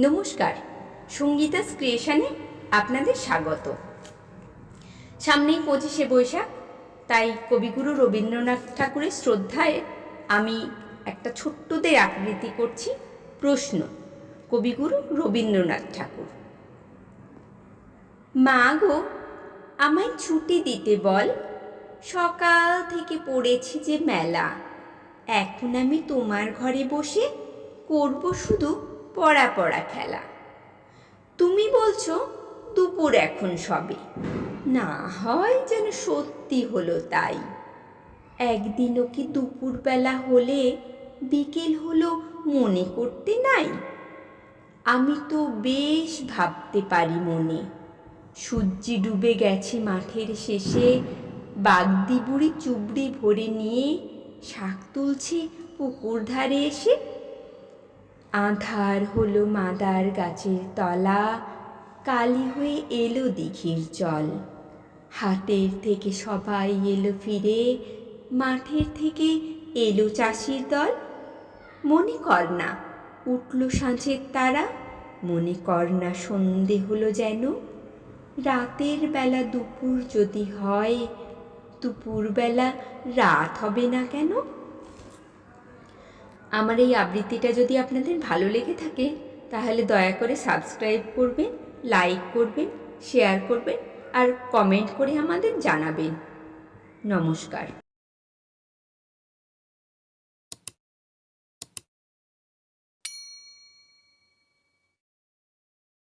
নমস্কার, সঙ্গীতাস ক্রিয়েশনে আপনাদের স্বাগত। সামনেই 25শে বৈশাখ, তাই কবিগুরু রবীন্দ্রনাথ ঠাকুরের শ্রদ্ধায় আমি একটা ছোট্টদের আবৃত্তি করছি। প্রশ্ন, কবিগুরু রবীন্দ্রনাথ ঠাকুর। মা গো, আমায় ছুটি দিতে বল, সকাল থেকে পড়েছি যে মেলা। এখন আমি তোমার ঘরে বসে করব শুধু পড়া পড়া খেলা। তুমি বলছো দুপুর এখন সবে, না হয় যেন সত্যি হলো তাই। একদিনও কি দুপুরবেলা হলে বিকেল হলো মনে করতে নাই? আমি তো বেশ ভাবতে পারি মনে, সূর্যি ডুবে গেছে মাঠের শেষে, বাগদি বুড়ি চুবড়ি ভরে নিয়ে শাক তুলছে পুকুর ধারে এসে। আঁধার হলো মাদার গাছের তলা, কালি হয়ে এলো দিঘির জল। হাটের থেকে সবাই এলো ফিরে, মাঠের থেকে এলো চাষির দল। মনে কর না উঠল সাঁঝের তারা, মনে কর না সন্ধে হলো যেন। রাতের বেলা দুপুর যদি হয়, দুপুরবেলা রাত হবে না কেন? আমার এই আবৃত্তিটা যদি আপনাদের ভালো লেগে থাকে, তাহলে দয়া করে সাবস্ক্রাইব করবেন, লাইক করবেন, শেয়ার করবেন আর কমেন্ট করে আমাদের জানাবেন। নমস্কার।